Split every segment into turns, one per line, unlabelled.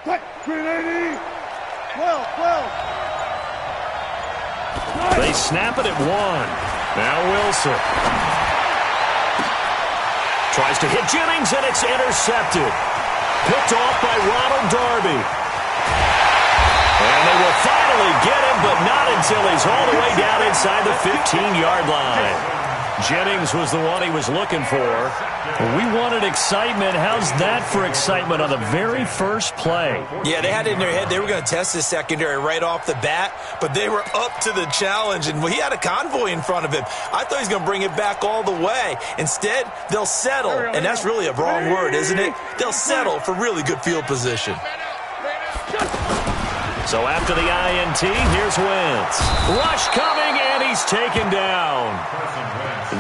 380. 12.
They snap it at 1. Now Wilson. Tries to hit Jennings, and it's intercepted. Picked off by Ronald Darby. And they will finally get him, but not until he's all the way down inside the 15-yard line. Jennings was the one he was looking for. We wanted excitement. How's that for excitement on the very first play?
Yeah, they had it in their head. They were going to test the secondary right off the bat, but they were up to the challenge, and he had a convoy in front of him. I thought he was going to bring it back all the way. Instead, they'll settle, and that's really a wrong word, isn't it? They'll settle for really good field position.
So after the INT, here's Wentz. Rush coming, and he's taken down.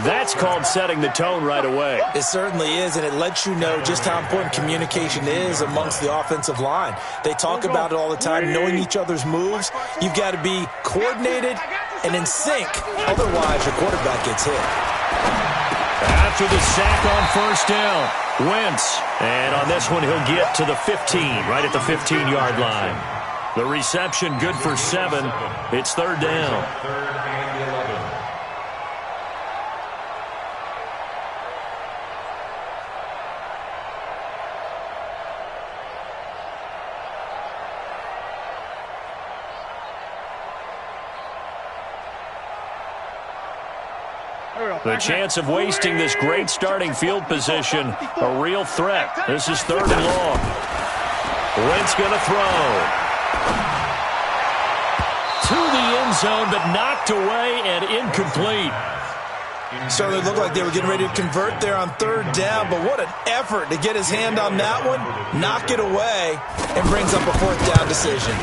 That's called setting the tone right away.
It certainly is, and it lets you know just how important communication is amongst the offensive line. They talk about it all the time, knowing each other's moves. You've got to be coordinated and in sync. Otherwise, your quarterback gets hit.
After the sack on first down, Wentz. And on this one, he'll get to the 15, right at the 15-yard line. The reception good for 7. It's third down. The chance of wasting this great starting field position, a real threat. This is third and long. Wentz going to throw. To the end zone, but knocked away and incomplete.
Certainly looked like they were getting ready to convert there on third down, but what an effort to get his hand on that one, knock it away, and brings up a fourth down decision.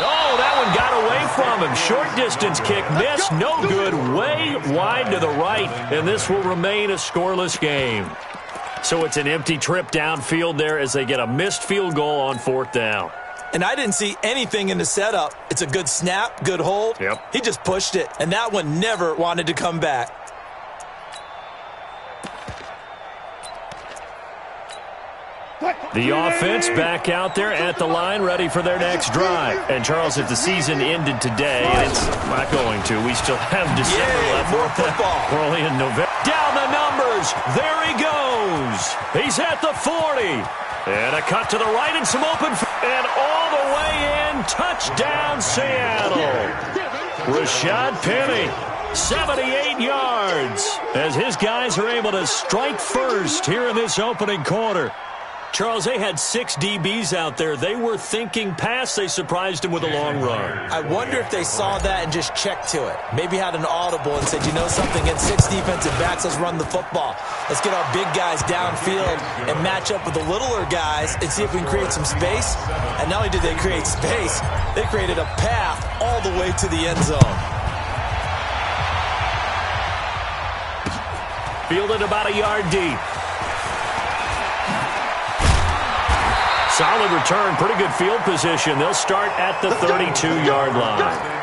Oh, that one got away from him. Short distance kick missed, no good, way wide to the right, and this will remain a scoreless game. So it's an empty trip downfield there as they get a missed field goal on fourth down.
And I didn't see anything in the setup. It's a good snap, good hold.
Yep.
He just pushed it, and that one never wanted to come back.
The offense back out there at the line, ready for their next drive. And, Charles, if the season ended today, and it's not going to, we still have December left.
More football.
We're only in November. Down the numbers. There he goes. He's at the 40. And a cut to the right and some open. And all the way in. Touchdown, Seattle. Rashad Penny. 78 yards. As his guys are able to strike first here in this opening quarter. Charles, they had 6 DBs out there. They were thinking pass. They surprised him with a long run.
I wonder if they saw that and just checked to it. Maybe had an audible and said, you know something, against 6 defensive backs, let's run the football. Let's get our big guys downfield and match up with the littler guys and see if we can create some space. And not only did they create space, they created a path all the way to the end zone.
Fielded about a yard deep. Solid return, pretty good field position. They'll start at the 32-yard line.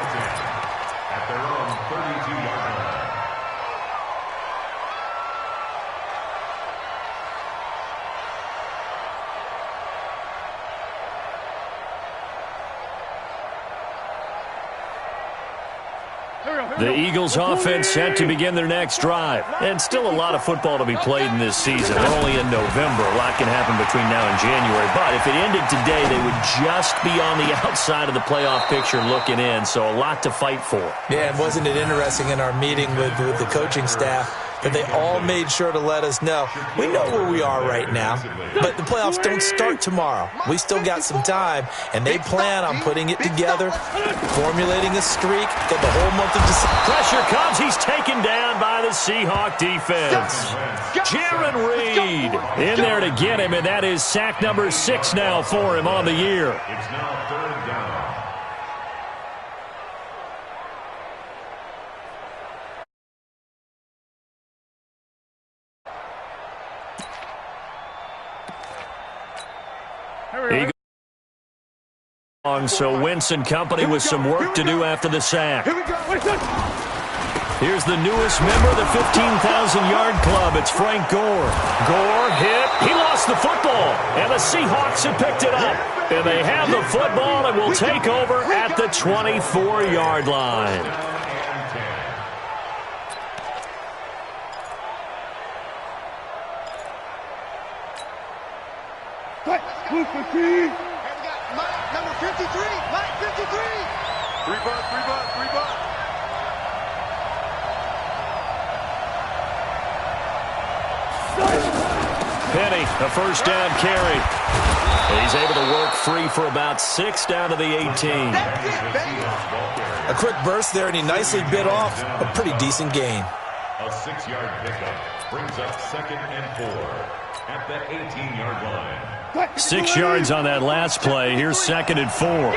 The Eagles offense set to begin their next drive. And still a lot of football to be played in this season. We're only in November. A lot can happen between now and January. But if it ended today, they would just be on the outside of the playoff picture looking in. So a lot to fight for.
Yeah, and wasn't it interesting in our meeting with the coaching staff that they all made sure to let us know, we know where we are right now, but the playoffs don't start tomorrow. We still got some time, and they plan on putting it together, formulating a streak, got the whole month of December.
Pressure comes. He's taken down by the Seahawk defense. Jaron Reed in there to get him, and that is sack number 6 now for him on the year.
It's now third down.
So Wentz and company with some work to do after the sack. Here's the newest member of the 15,000-yard club. It's Frank Gore. Gore hit. He lost lost the football, and the Seahawks have picked it up. And they have the football and will take over at the 24-yard line.
Number 53, Mike 53. Three bucks.
Penny, a first down carry. He's able to work free for about 6 down to the 18.
A quick burst there, and he nicely bit off a pretty decent gain.
A 6-yard pickup brings up 2nd and 4 at the 18-yard line.
6 yards on that last play. Here's 2nd and 4.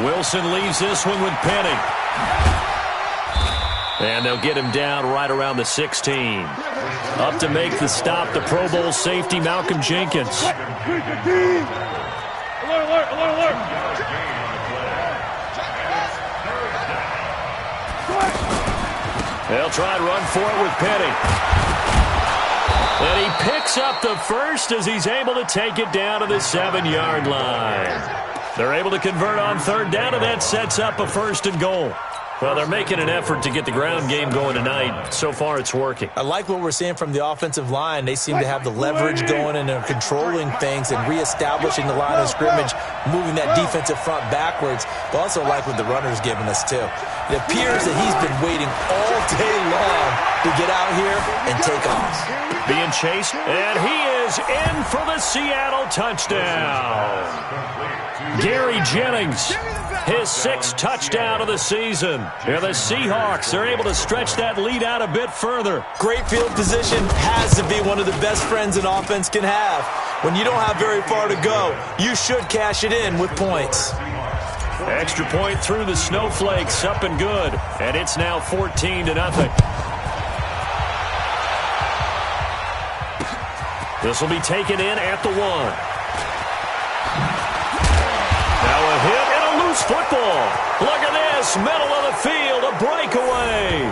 Wilson leaves this one with Penny. And they'll get him down right around the 16. Up to make the stop, the Pro Bowl safety, Malcolm Jenkins.
Alert.
They'll try and run for it with Penny. And he picks up the first as he's able to take it down to the 7-yard line. They're able to convert on 3rd down, and that sets up a 1st and goal. Well, they're making an effort to get the ground game going tonight. So far, it's working.
I like what we're seeing from the offensive line. They seem to have the leverage going, and they're controlling things and reestablishing the line of scrimmage, moving that defensive front backwards. But also like what the runner's giving us, too. It appears that he's been waiting all day long to get out here and take off.
Being chased, and he is in for the Seattle touchdown. Gary Jennings, his 6th touchdown of the season. And the Seahawks are able to stretch that lead out a bit further.
Great field position has to be one of the best friends an offense can have. When you don't have very far to go, you should cash it in with points.
Extra point through the snowflakes, up and good. And it's now 14-0. This will be taken in at the 1. Now a hit and a loose football. Look at this, middle of the field, a breakaway.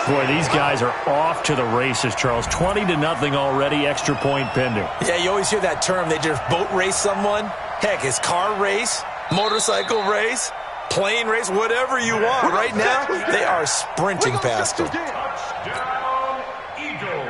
Boy, these guys are off to the races, Charles. 20-0 already, extra point pending.
Yeah, you always hear that term. They just boat race someone. Heck, it's car race, motorcycle race, plane race, whatever you want. Right now, they are sprinting past them.
Touchdown, Eagles.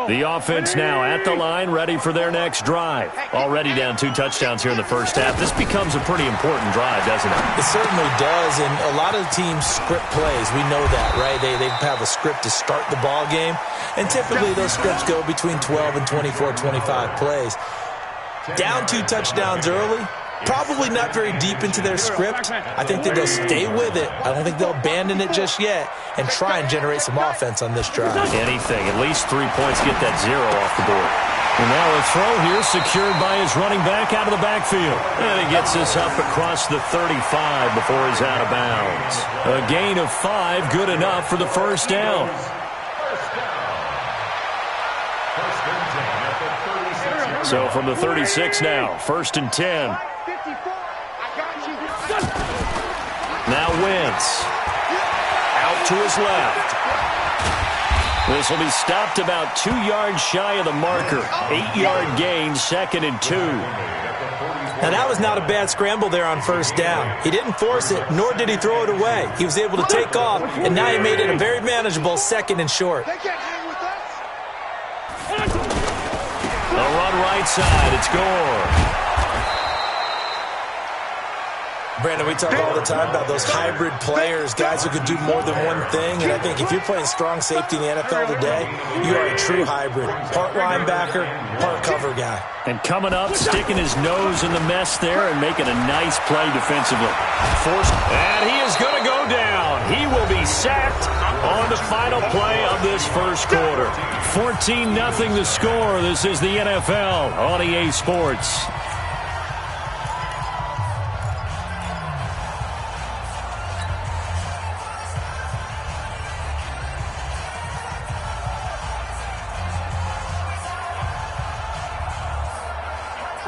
The offense now at the line, ready for their next drive. Already down 2 touchdowns here in the first half. This becomes a pretty important drive, doesn't it?
It certainly does, and a lot of teams script plays. We know that, right? They have a script to start the ball game, and typically those scripts go between 12 and 24, 25 plays. Down 2 touchdowns early, probably not very deep into their script. I think that they'll stay with it. I don't think they'll abandon it just yet and try and generate some offense on this drive.
Anything. At least 3 points, get that 0 off the board. And now a throw here secured by his running back out of the backfield. And he gets this up across the 35 before he's out of bounds. A gain of 5, good enough for the first down. So from the 36 now, 1st and 10. Now Wentz. Out to his left. This will be stopped about 2 yards shy of the marker. 8-yard gain, 2nd and 2.
Now that was not a bad scramble there on 1st down. He didn't force it, nor did he throw it away. He was able to take off, and now he made it a very manageable 2nd and short.
A run right side. It's Gore.
Brandon, we talk all the time about those hybrid players, guys who can do more than one thing. And I think if you're playing strong safety in the NFL today, you are a true hybrid. Part linebacker, part cover guy.
And coming up, sticking his nose in the mess there and making a nice play defensively. And he is going to go down. He will be sacked on the final play of this first quarter. 14-0 the score. This is the NFL on EA Sports.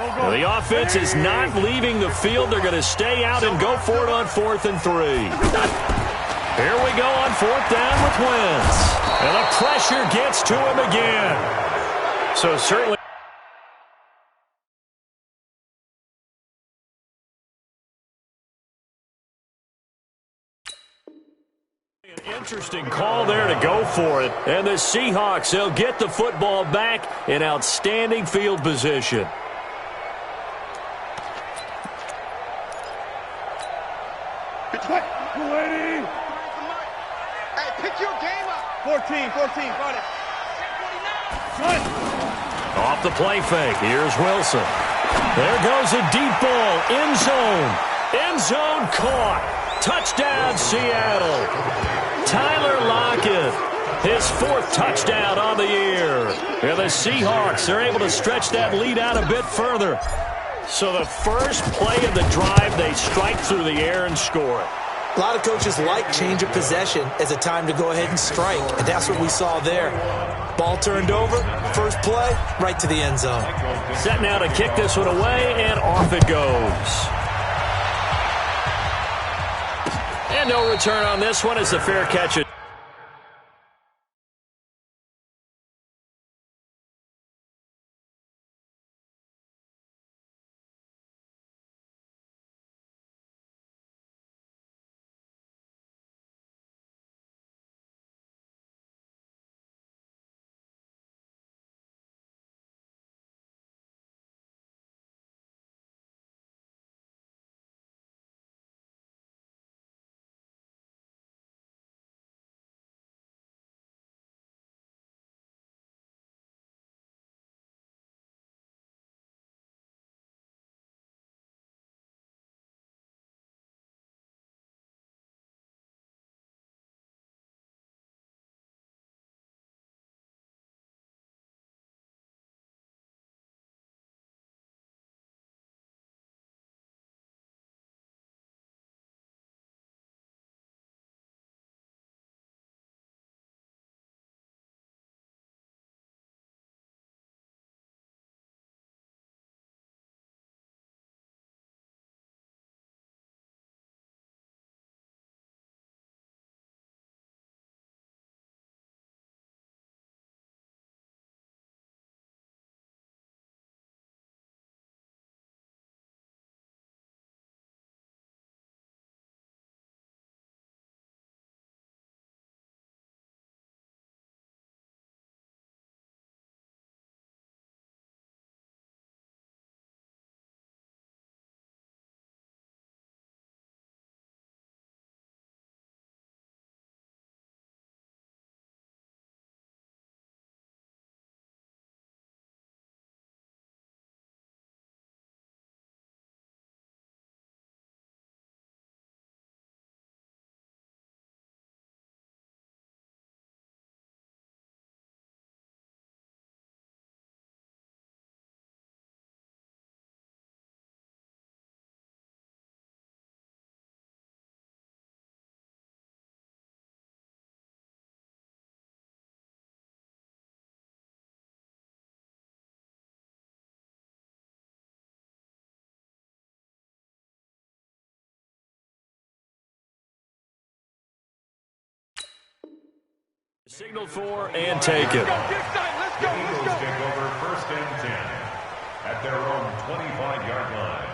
Now, the offense is not leaving the field. They're going to stay out and go for it on 4th and 3. Here we go on 4th down with Wentz. And the pressure gets to him again. So certainly an interesting call there to go for it. And the Seahawks, they'll get the football back in outstanding field position.
Hey, pick your game up. 14, got it.
Off the play fake, here's Wilson. There goes a deep ball, end zone. End zone caught. Touchdown, Seattle. Tyler Lockett, his 4th touchdown on the year. And the Seahawks are able to stretch that lead out a bit further. So the first play of the drive, they strike through the air and score it.
A lot of coaches like change of possession as a time to go ahead and strike, and that's what we saw there. Ball turned over, first play, right to the end zone.
Set now to kick this one away, and off it goes. And no return on this one as the fair catch. Signal for and take it.
Eagles take over 1st and 10 at their own 25-yard line.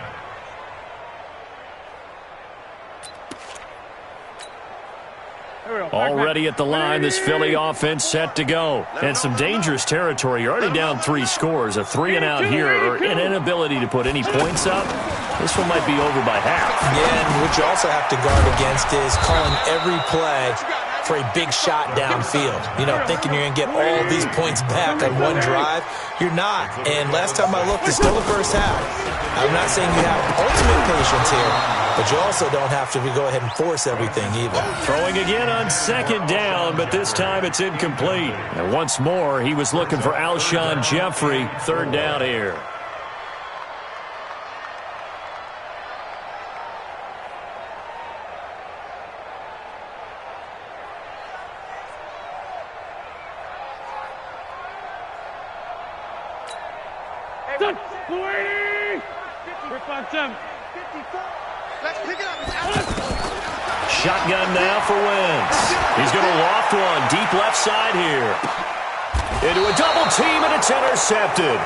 Already at the line, this Philly offense set to go. And some dangerous territory. You're already down 3 scores. A 3-and-out here or an inability to put any points up. This one might be over by half.
Yeah, and what you also have to guard against is calling every play for a big shot downfield. You know, thinking you're going to get all these points back on one drive. You're not. And last time I looked, it's still the first half. I'm not saying you have ultimate patience here, but you also don't have to go ahead and force everything either.
Throwing again on 2nd down, but this time it's incomplete. And once more, he was looking for Alshon Jeffrey. 3rd down here.
Let's pick it up.
Shotgun now for Wentz. He's going to loft one deep left side here. Into a double team, and it's intercepted.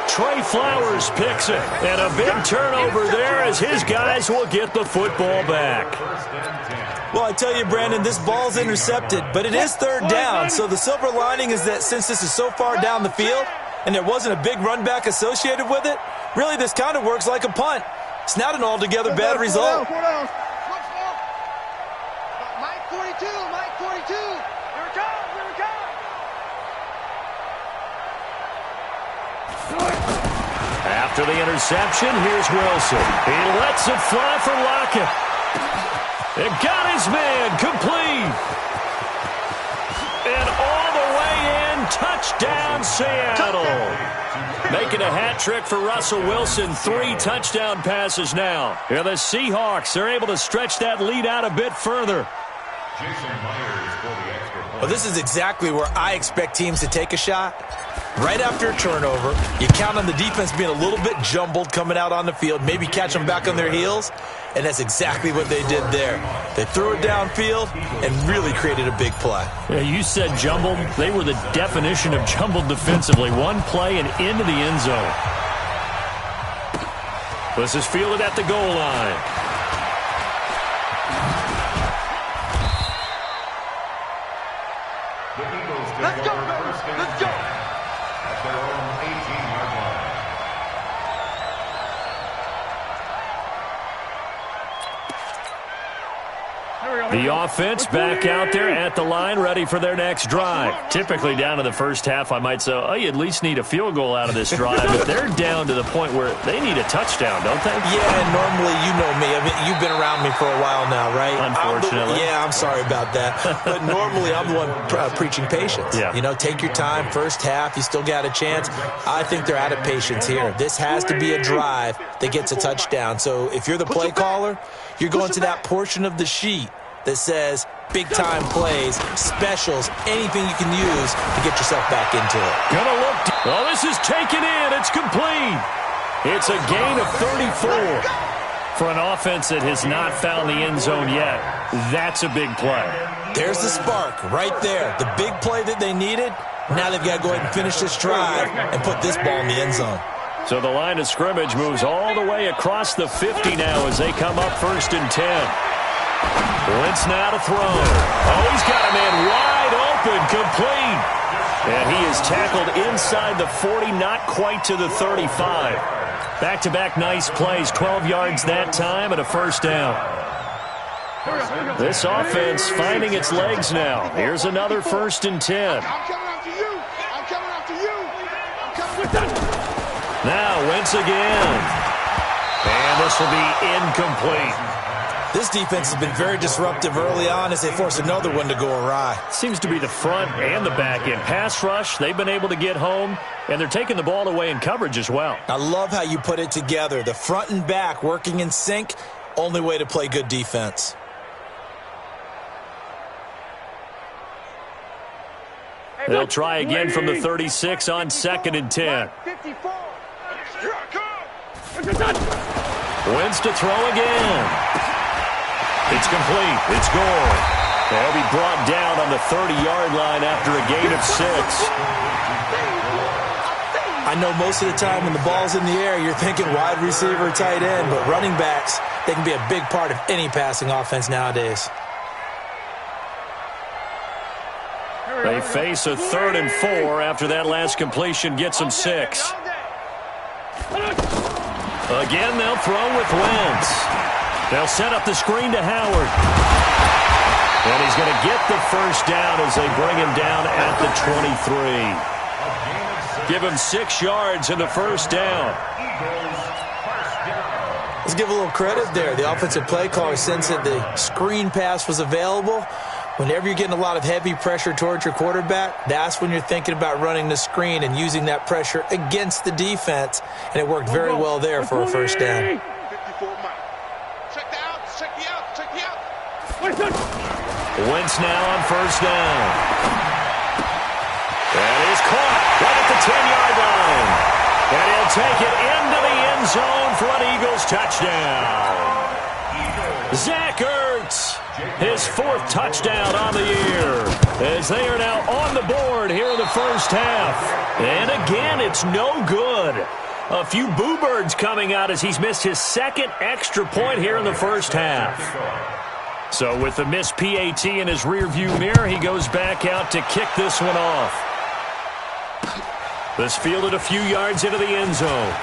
Trey Flowers picks it, and a big turnover there as his guys will get the football back.
Well, I tell you, Brandon, this ball's intercepted, but it is third down, so the silver lining is that since this is so far down the field and there wasn't a big run back associated with it, really this kind of works like a punt. It's not an altogether bad result.
Mike 42, Mike 42. Here it comes, here it comes.
After the interception, here's Wilson. He lets it fly for Lockett. It got his man complete. And all the way in, touchdown Seattle. Making a hat trick for Russell Wilson. 3 touchdown passes now. And the Seahawks are able to stretch that lead out a bit further.
Well, this is exactly where I expect teams to take a shot. Right after a turnover, you count on the defense being a little bit jumbled coming out on the field, maybe catch them back on their heels, and that's exactly what they did there. They threw it downfield and really created a big play.
Yeah, you said jumbled. They were the definition of jumbled defensively. One play and into the end zone. This is fielded at the goal line.
Let's go, baby. Let's go.
At their own 18-yard line.
The offense back out there at the line, ready for their next drive. Typically down to the first half, I might say, oh, you at least need a field goal out of this drive. But they're down to the point where they need a touchdown, don't they?
Yeah, and normally, you know me. I mean, you've been around me for a while now, right?
Unfortunately.
I'm sorry about that. But normally, I'm the one preaching patience.
Yeah.
You know, take your time. First half, you still got a chance. I think they're out of patience here. This has to be a drive that gets a touchdown. So if you're the play caller, you're going to that portion of the sheet that says big-time plays, specials, anything you can use to get yourself back into it.
Gonna look. Oh, this is taken in. It's complete. It's a gain of 34. For an offense that has not found the end zone yet, that's a big play.
There's the spark right there. The big play that they needed. Now they've got to go ahead and finish this drive and put this ball in the end zone.
So the line of scrimmage moves all the way across the 50 now as they come up 1st and 10. Wentz now to throw. Oh, he's got a man wide open, complete. And he is tackled inside the 40, not quite to the 35. Back-to-back nice plays, 12 yards that time and a first down. This offense finding its legs now. Here's another 1st and 10.
I'm coming after you. I'm coming after you. I'm coming after you.
Now Wentz again. And this will be incomplete.
This defense has been very disruptive early on as they force another one to go awry.
Seems to be the front and the back end. Pass rush, they've been able to get home, and they're taking the ball away in coverage as well.
I love how you put it together. The front and back working in sync, only way to play good defense.
They'll try again from the 36 on 2nd and 10.
54. Here I come.
Wentz to throw again. It's complete. It's gone. They'll be brought down on the 30-yard line after a gain of 6.
I know most of the time when the ball's in the air, you're thinking wide receiver, tight end, but running backs, they can be a big part of any passing offense nowadays.
They face a 3rd and 4 after that last completion gets them 6. Again, they'll throw with Wentz. They'll set up the screen to Howard. And he's going to get the first down as they bring him down at the 23. Give him 6 yards in the first down.
Let's give a little credit there. The offensive play caller sensed that the screen pass was available. Whenever you're getting a lot of heavy pressure towards your quarterback, that's when you're thinking about running the screen and using that pressure against the defense. And it worked very well there for a first down.
54 Mike. Check the out. Check the out. Check the out.
Wentz now on first down. That is caught right at the 10-yard line. And he'll take it into the end zone for an Eagles touchdown. Zach Ertz, his 4th touchdown on the year, as they are now on the board here in the first half. And again, it's no good. A few boo birds coming out as he's missed his 2nd extra point here in the first half. So with the missed PAT in his rearview mirror, he goes back out to kick this one off. This fielded a few yards into the end zone.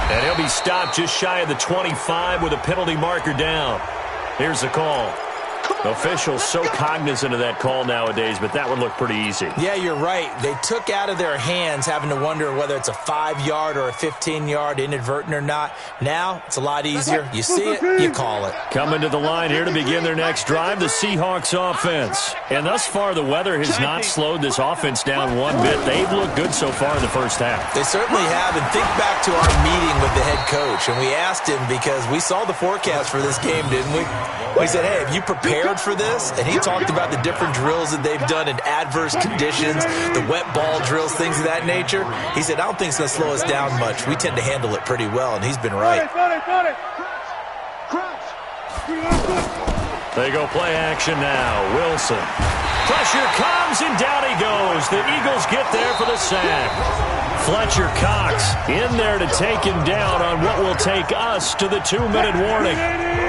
And he'll be stopped just shy of the 25 with a penalty marker down. Here's the call. Officials so cognizant of that call nowadays, but that would look pretty easy.
Yeah, you're right. They took out of their hands having to wonder whether it's a 5-yard or a 15-yard inadvertent or not. Now, it's a lot easier. You see it, you call it.
Coming to the line here to begin their next drive, the Seahawks offense. And thus far, the weather has not slowed this offense down one bit. They've looked good so far in the first half.
They certainly have. And think back to our meeting with the head coach. And we asked him because we saw the forecast for this game, didn't we? We said, hey, have you prepared for this? And he talked about the different drills that they've done in adverse conditions, the wet ball drills, things of that nature. He said, I don't think it's going to slow us down much. We tend to handle it pretty well, and he's been right.
They go play action now. Wilson. Pressure comes, and down he goes. The Eagles get there for the sack. Fletcher Cox in there to take him down on what will take us to the 2-minute warning.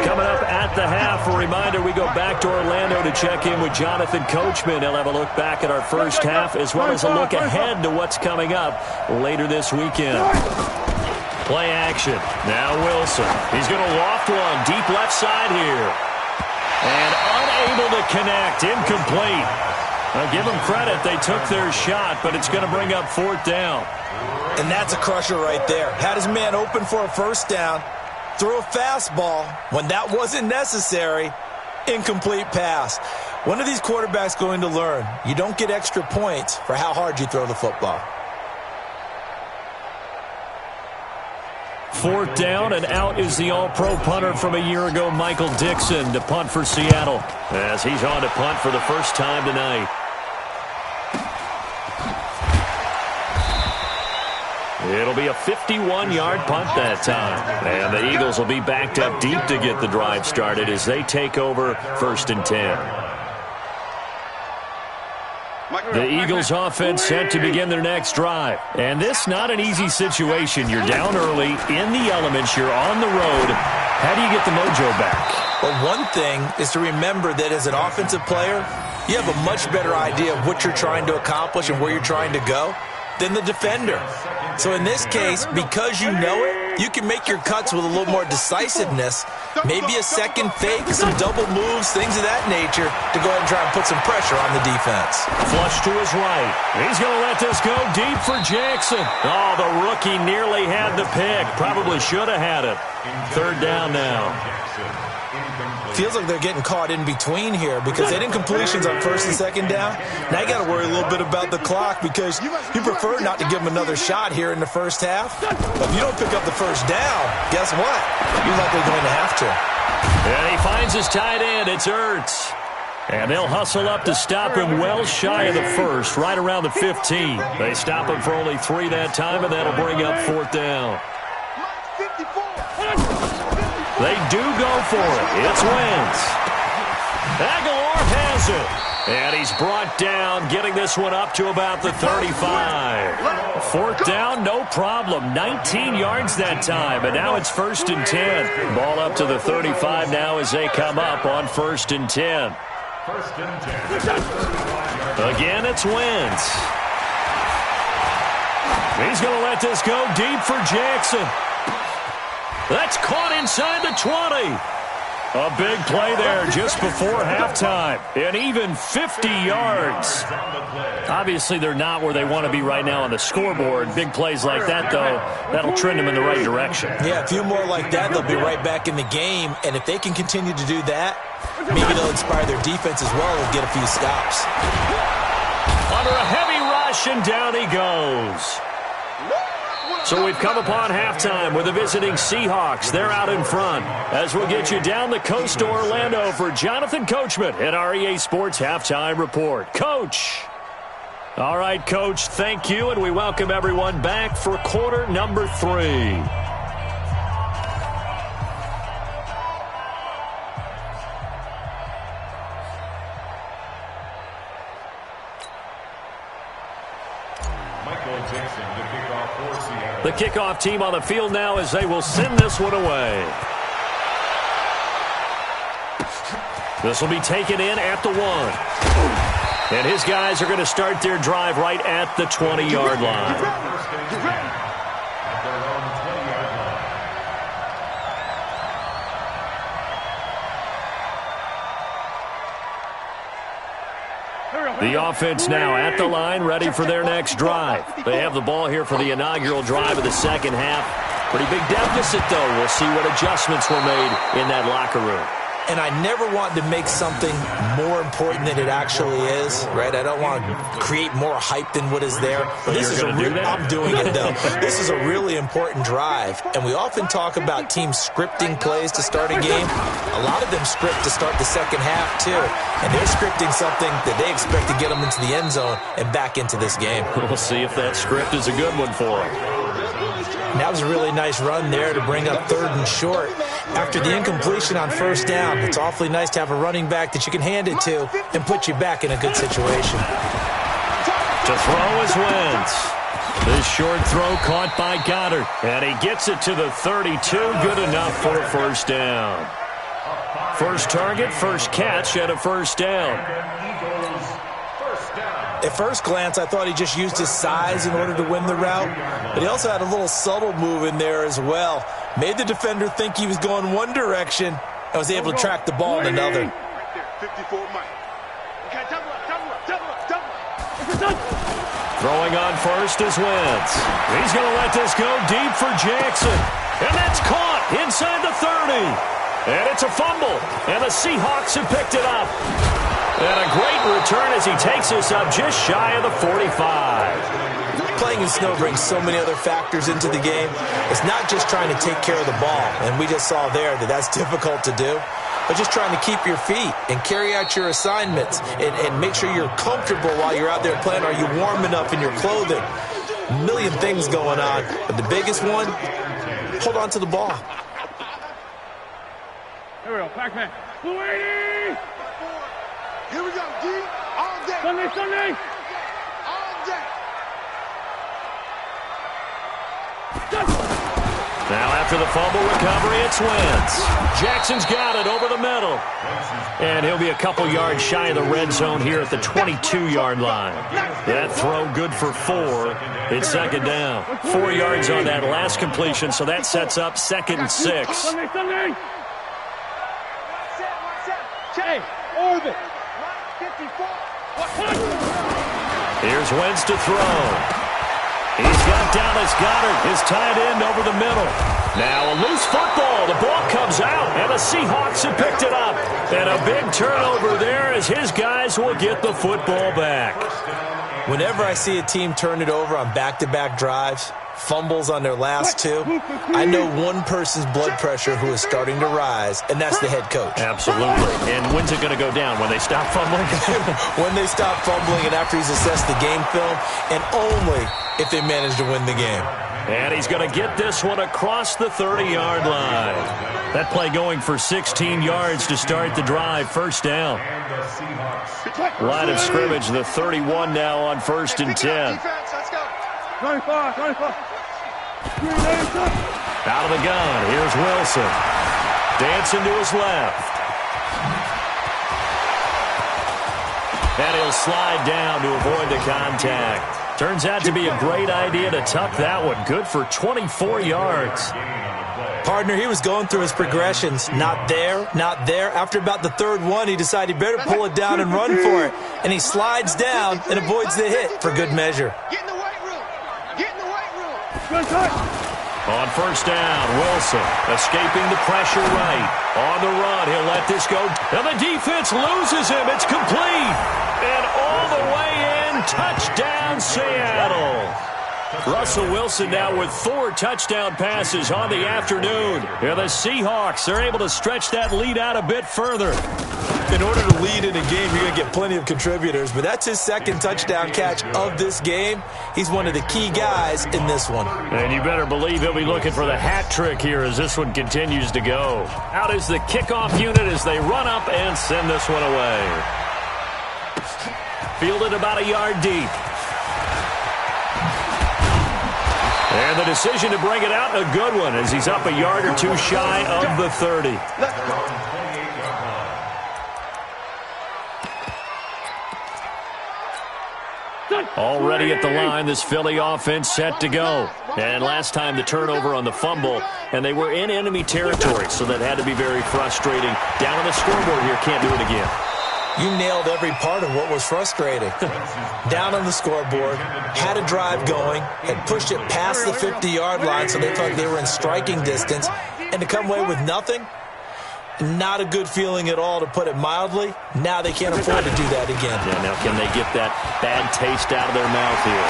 Coming up at the half, a reminder, we go back to Orlando to check in with Jonathan Coachman. He'll have a look back at our first half as well as a look ahead to what's coming up later this weekend. Play action. Now Wilson. He's going to loft one deep left side here. And unable to connect. Incomplete. I'll give them credit. They took their shot, but it's going to bring up 4th down.
And that's a crusher right there. Had his man open for a first down. Threw a fastball when that wasn't necessary. Incomplete pass. When are these quarterbacks going to learn? You don't get extra points for how hard you throw the football.
4th down, and out is the all-pro punter from a year ago, Michael Dixon, to punt for Seattle, as he's on to punt for the first time tonight. It'll be a 51-yard punt that time, and the Eagles will be backed up deep to get the drive started as they take over 1st and 10. The Eagles offense set to begin their next drive. And this not an easy situation. You're down early, in the elements, you're on the road. How do you get the mojo back?
Well, one thing is to remember that as an offensive player, you have a much better idea of what you're trying to accomplish and where you're trying to go than the defender. So in this case, because you know it, you can make your cuts with a little more decisiveness, maybe a second fake, some double moves, things of that nature, to go ahead and try and put some pressure on the defense.
Flush to his right. He's going to let this go deep for Jackson. Oh, the rookie nearly had the pick. Probably should have had it. 3rd down now.
Feels like they're getting caught in between here because they didn't completions on 1st and 2nd down. Now you got to worry a little bit about the clock because you prefer not to give them another shot here in the first half. But if you don't pick up the first down, guess what? You're likely going to have to.
And he finds his tight end. It's Ertz. And they'll hustle up to stop him well shy of the 1st, right around the 15. They stop him for only 3 that time, and that'll bring up 4th down. They do go for it. It's Wentz. Aguilar has it. And he's brought down, getting this one up to about the 35. 4th down, no problem. 19 yards that time, and now it's 1st and 10. Ball up to the 35 now as they come up on 1st and 10. Again, it's Wentz. He's going to let this go deep for Jackson. That's caught inside the 20. A big play there just before halftime. And even 50 yards. Obviously, they're not where they want to be right now on the scoreboard. Big plays like that, though, that'll trend them in the right direction.
Yeah, a few more like that, they'll be right back in the game. And if they can continue to do that, maybe they'll inspire their defense as well and get a few stops.
Under a heavy rush, and down he goes. So we've come upon halftime with the visiting Seahawks. They're out in front. As we'll get you down the coast to Orlando for Jonathan Coachman at our EA Sports Halftime Report. Coach. All right, Coach, thank you, and we welcome everyone back for quarter number 3. The kickoff team on the field now as they will send this one away. This will be taken in at the 1. And his guys are going to start their drive right at the 20-yard line. The offense now at the line, ready for their next drive. They have the ball here for the inaugural drive of the second half. Pretty big deficit, though. We'll see what adjustments were made in that locker room.
And I never want to make something more important than it actually is, right? I don't want to create more hype than what is there.
But this is
I'm doing it, though. This is a really important drive. And we often talk about teams scripting plays to start a game. A lot of them script to start the second half, too. And they're scripting something that they expect to get them into the end zone and back into this game.
We'll see if that script is a good one for them.
And that was a really nice run there to bring up 3rd and short. After the incompletion on 1st down, it's awfully nice to have a running back that you can hand it to and put you back in a good situation.
To throw is Wentz. This short throw caught by Goddard. And he gets it to the 32. Good enough for a 1st down. First target, first catch at a 1st down.
At first glance, I thought he just used his size in order to win the route, but he also had a little subtle move in there as well. Made the defender think he was going one direction and was able to track the ball in another.
Throwing on first is Wentz. He's going to let this go deep for Jackson. And that's caught inside the 30. And it's a fumble. And the Seahawks have picked it up. And a great return as he takes us up just shy of the 45.
Playing in snow brings so many other factors into the game. It's not just trying to take care of the ball, and we just saw there that that's difficult to do, but just trying to keep your feet and carry out your assignments and make sure you're comfortable while you're out there playing. Are you warm enough in your clothing? A million things going on, but the biggest one, hold on to the ball.
Here we go, Pac-Man. Blue 80!
Here we go, D. All day.
Sunday.
All day.
Now after the fumble recovery, it's Wentz. Jackson's got it over the middle. And he'll be a couple yards shy of the red zone here at the 22-yard line. That throw good for 4. It's 2nd down. 4 yards on that last completion, so that sets up 2nd and 6.
Sunday. Hey, orbit. 54.
Here's Wentz to throw. He's got Dallas Goddard, his tight end, over the middle. Now a loose football. The ball comes out, and the Seahawks have picked it up. And a big turnover there as his guys will get the football back.
Whenever I see a team turn it over on back-to-back drives, fumbles on their last 2, I know one person's blood pressure who is starting to rise, and that's the head coach.
Absolutely. And when's it going to go down? When they stop fumbling?
When they stop fumbling and after he's assessed the game film, and only if they manage to win the game.
And he's going to get this one across the 30-yard line. That play going for 16 yards to start the drive. 1st down. Line of scrimmage, the 31 now on 1st and 10.
95.
Out of the gun, here's Wilson. Dancing to his left. And he'll slide down to avoid the contact. Turns out to be a great idea to tuck that one. Good for 24 yards.
Partner, he was going through his progressions. Not there. After about the 3rd one, he decided he better pull it down and run for it. And he slides down and avoids the hit for good measure.
Get in the weight room. Get in the weight room.
Good touch.
On 1st down, Wilson escaping the pressure right. On the run, he'll let this go. And the defense loses him. It's complete. And all the way in, touchdown Seattle. Russell Wilson now with 4 touchdown passes on the afternoon. And the Seahawks are able to stretch that lead out a bit further.
In order to lead in a game, you're going to get plenty of contributors, but that's his second touchdown catch of this game. He's one of the key guys in this one.
And you better believe he'll be looking for the hat trick here as this one continues to go. Out is the kickoff unit as they run up and send this one away. Fielded about a yard deep. And the decision to bring it out, a good one, as he's up a yard or two shy of the 30. Already at the line, this Philly offense set to go. And last time the turnover on the fumble, and they were in enemy territory, so that had to be very frustrating. Down on the scoreboard here, can't do it again.
You nailed every part of what was frustrating. Down on the scoreboard, had a drive going, had pushed it past the 50-yard line so they thought they were in striking distance, and to come away with nothing, not a good feeling at all, to put it mildly. Now they can't afford to do that again.
Yeah, now can they get that bad taste out of their mouth here?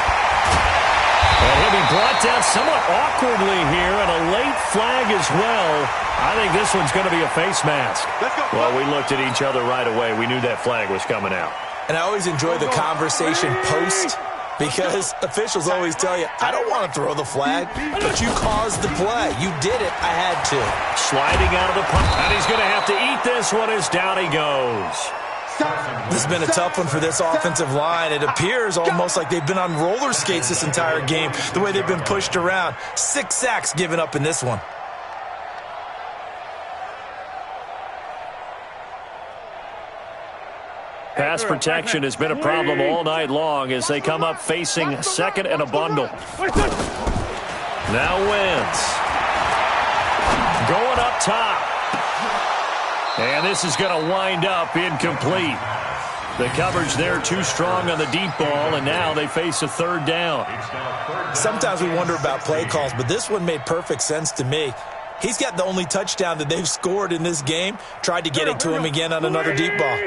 And he'll be brought down somewhat awkwardly here, and a late flag as well. I think this one's going to be a face mask. Well, we looked at each other right away. We knew that flag was coming out.
And I always enjoy the conversation post, because officials always tell you, I don't want to throw the flag, but you caused the play. You did it. I had to.
Sliding out of the punt, and he's going to have to eat this one as down he goes.
This has been a tough one for this offensive line. It appears almost like they've been on roller skates this entire game, the way they've been pushed around. 6 sacks given up in this one.
Pass protection has been a problem all night long as they come up facing second and a bundle. Now Wentz. Going up top. And this is going to wind up incomplete. The coverage there too strong on the deep ball, and now they face a third down.
Sometimes we wonder about play calls, but this one made perfect sense to me. He's got the only touchdown that they've scored in this game. Tried to get it to him again on another deep ball.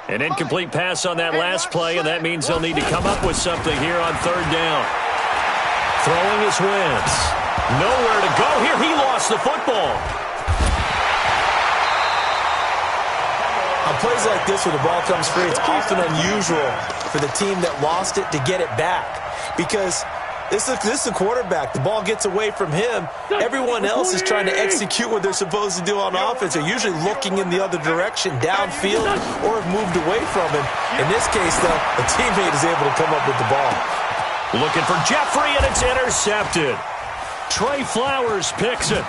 An incomplete pass on that last play, and that means they'll need to come up with something here on third down. Throwing his Wentz. Nowhere to go here. He lost the football.
On plays like this where the ball comes free, it's often unusual for the team that lost it to get it back. Because this is a quarterback. The ball gets away from him. Everyone else is trying to execute what they're supposed to do on offense. They're usually looking in the other direction, downfield, or have moved away from him. In this case, though, a teammate is able to come up with the ball.
Looking for Jeffrey, and it's intercepted. Trey Flowers picks it.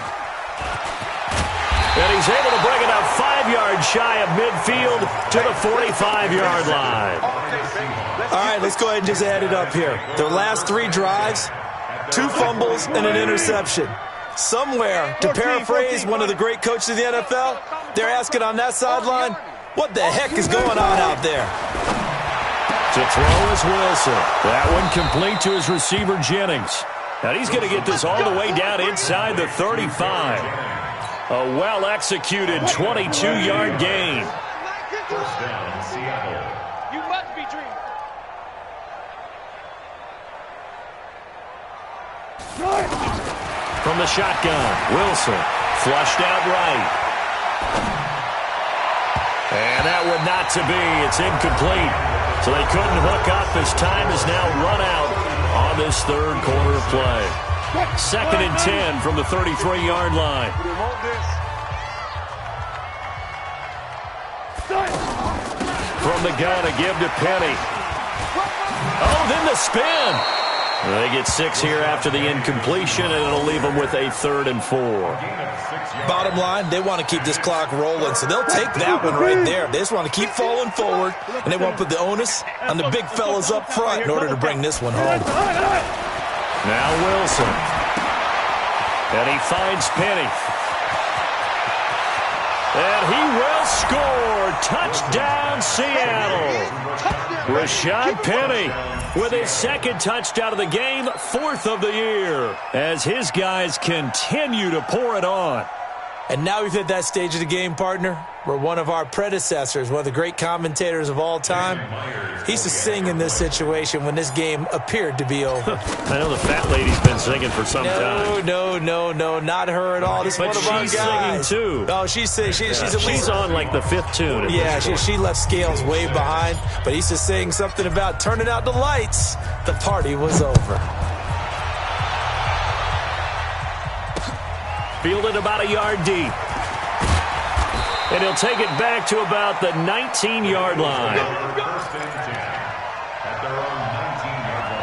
And he's able to bring it up 5 yards shy of midfield to the 45-yard line.
All right, let's go ahead and just add it up here. Their last 3 drives, 2 fumbles and an interception. Somewhere, to paraphrase one of the great coaches of the NFL, they're asking on that sideline, what the heck is going on out there?
To throw is Wilson. That one complete to his receiver, Jennings. Now he's going to get this all the way down inside the 35. A well-executed 22-yard gain.
First down, Seattle.
You must be dreaming.
From the shotgun, Wilson flushed out right. And that one not to be. It's incomplete. So they couldn't hook up as time is now run out on this third quarter of play. 2nd and 10 from the 33-yard line. From the gun, a give to Penny. Oh, then the spin. They get 6 here after the incompletion, and it'll leave them with a 3rd and 4.
Bottom line, they want to keep this clock rolling, so they'll take that one right there. They just want to keep falling forward, and they want to put the onus on the big fellas up front in order to bring this one home.
Now Wilson. And he finds Penny. And he will score. Touchdown, Seattle. Rashad Penny with his 2nd touchdown of the game, 4th of the year, as his guys continue to pour it on.
And now we've hit that stage of the game, partner, where one of our predecessors, one of the great commentators of all time, he used to sing in this situation when this game appeared to be over.
I know the fat lady's been singing for some time.
No, not her at all. This is one of our guys.
But she's singing, too.
Oh, she's at least...
She's on, like, the 5th tune.
Yeah, she left Scales way behind, but he used to sing something about turning out the lights. The party was over.
Fielded about a yard deep. And he'll take it back to about the 19-yard line.
First and 10 at their own 19-yard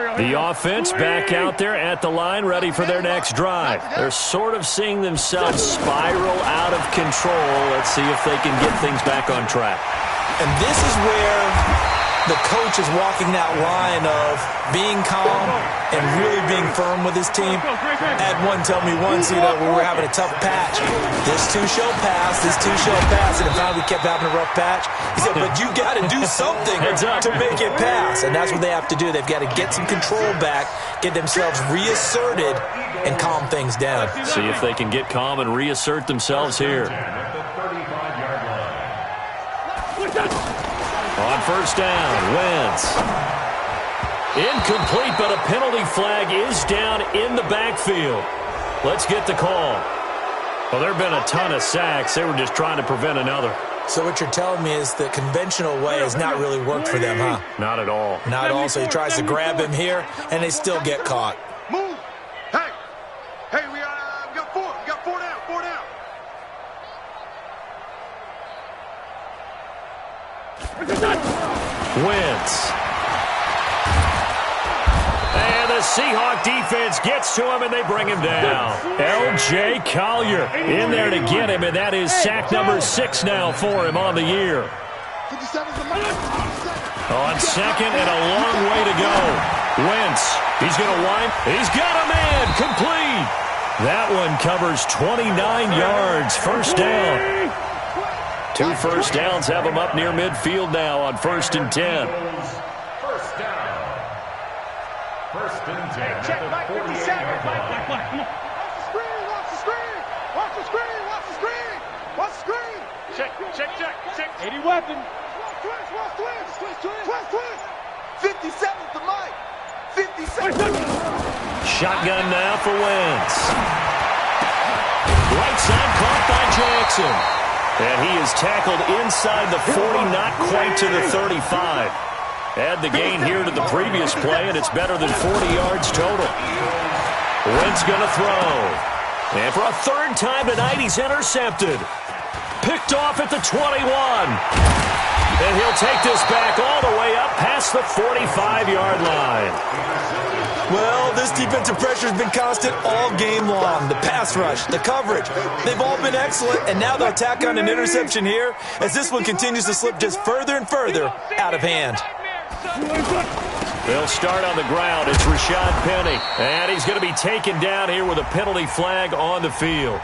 line.
The offense back out there at the line, ready for their next drive. They're sort of seeing themselves spiral out of control. Let's see if they can get things back on track.
And this is where the coach is walking that line of being calm and really being firm with his team. I had one tell me once, we were having a tough patch. This too shall pass, and if not, we kept having a rough patch. He said, but you got to do something to make it pass. And that's what they have to do. They've got to get some control back, get themselves reasserted, and calm things down.
See if they can get calm and reassert themselves here. On first down, Wentz. Incomplete, but a penalty flag is down in the backfield. Let's get the call. Well, there have been a ton of sacks. They were just trying to prevent another.
So what you're telling me is the conventional way has not really worked for them, huh?
Not at all.
Not at all. So he tries to grab him here, and they still get caught.
Move. Hey, we got four. We got four down.
Wentz. And the Seahawk defense gets to him, and they bring him down. L.J. Collier in there to get him, and that is sack number 6 now for him on the year. On second and a long way to go. Wentz, he's going to wind. He's got a man, complete. That one covers 29 yards, first down. 2 first downs have him up near midfield now on 1st and 10.
First down. 1st and 10
Check,
at
Mike,
the
57.
48-yard line.
Watch the screen. Check.
80 weapon.
Twist. 57 to Mike. 57.
Shotgun now for Wentz. Right side caught by Jackson. And he is tackled inside the 40, not quite to the 35. Add the gain here to the previous play, and it's better than 40 yards total. Wentz going to throw. And for a 3rd time tonight, he's intercepted. Picked off at the 21. And he'll take this back all the way up past the 45-yard line.
Well, this defensive pressure has been constant all game long. The pass rush, the coverage, they've all been excellent, and now they'll tack on an interception here as this one continues to slip just further and further out of hand.
They'll start on the ground. It's Rashad Penny, and he's going to be taken down here with a penalty flag on the field.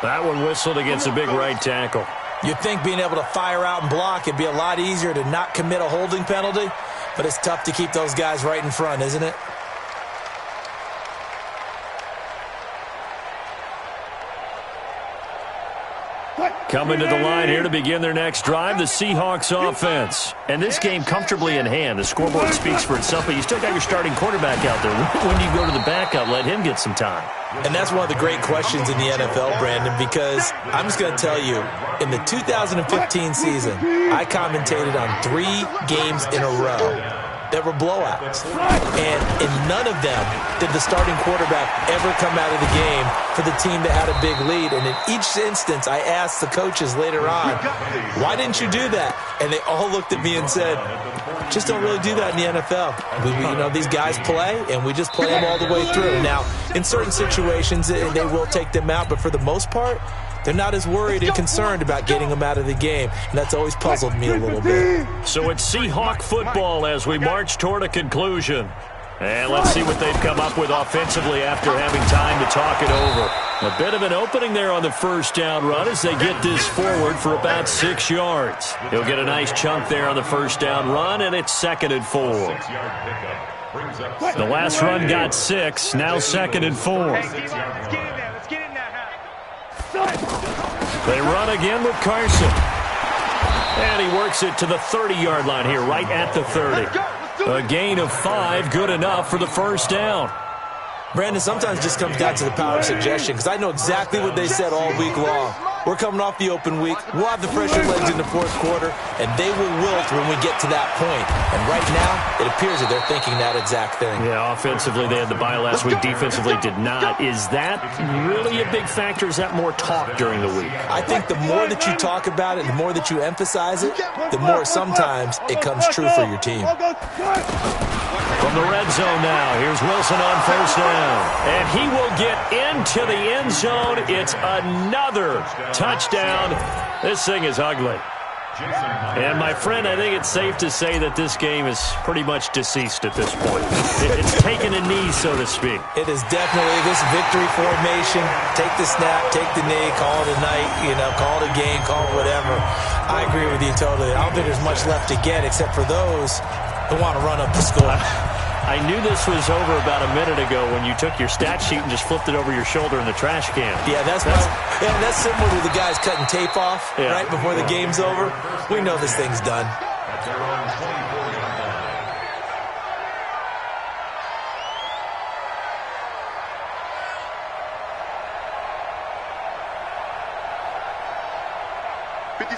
That one whistled against a big right tackle.
You'd think being able to fire out and block, it'd be a lot easier to not commit a holding penalty, but it's tough to keep those guys right in front, isn't it?
Coming to the line here to begin their next drive, the Seahawks offense. And this game comfortably in hand. The scoreboard speaks for itself, but you still got your starting quarterback out there. When do you go to the backup, let him get some time?
And that's one of the great questions in the NFL, Brandon, because I'm just going to tell you, in the 2015 season, I commentated on 3 games in a row that were blowouts. And in none of them did the starting quarterback ever come out of the game for the team that had a big lead. And in each instance, I asked the coaches later on, why didn't you do that? And they all looked at me and said, just don't really do that in the NFL. These guys play, and we just play them all the way through. Now, in certain situations, they will take them out, but for the most part, they're not as worried and concerned about getting them out of the game, and that's always puzzled me a little bit.
So it's Seahawk football as we march toward a conclusion. And let's see what they've come up with offensively after having time to talk it over. A bit of an opening there on the first down run as they get this forward for about 6 yards. He'll get a nice chunk there on the first down run, and it's 2nd and 4. The last run got 6, now 2nd and 4.
Let's get in there. Let's get in there.
They run again with Carson. And he works it to the 30-yard line here, right at the 30. A gain of 5, good enough for the first down.
Brandon, sometimes just comes down to the power of suggestion, because I know exactly what they said all week long. We're coming off the open week. We'll have the fresher legs in the fourth quarter, and they will wilt when we get to that point. And right now, it appears that they're thinking that exact thing.
Yeah, offensively, they had the bye last week. Defensively, did not. Is that really a big factor? Is that more talk during the week?
I think the more that you talk about it, the more that you emphasize it, the more sometimes it comes true for your team.
From the red zone now, here's Wilson on first down. And he will get into the end zone. It's another touchdown. This thing is ugly. And, my friend, I think it's safe to say that this game is pretty much deceased at this point. It's taken a knee, so to speak.
It is definitely this victory formation. Take the snap, take the knee, call it a night, call it a game, call it whatever. I agree with you totally. I don't think there's much left to get except for those who want to run up the score.
I knew this was over about a minute ago when you took your stat sheet and just flipped it over your shoulder in the trash can.
Yeah, that's similar to the guys cutting tape off right before the game's over. We know this thing's done.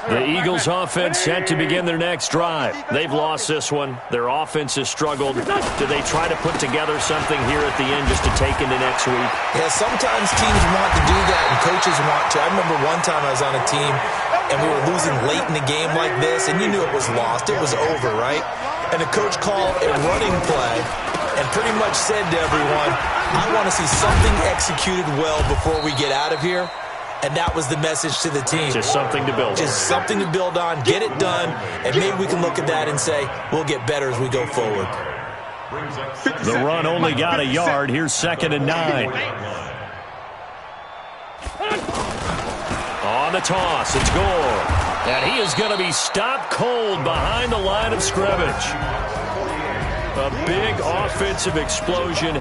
The Eagles offense set to begin their next drive. They've lost this one. Their offense has struggled. Do they try to put together something here at the end just to take into next week?
Yeah, sometimes teams want to do that and coaches want to. I remember one time I was on a team and we were losing late in the game like this, and you knew it was lost. It was over, right? And the coach called a running play and pretty much said to everyone, I want to see something executed well before we get out of here. And that was the message to the team.
Just something to build on.
Just something to build on, get it done, and maybe we can look at that and say, we'll get better as we go forward.
The run only got a yard. Here's 2nd and 9. On the toss, it's Gore. And he is going to be stopped cold behind the line of scrimmage. A big offensive explosion.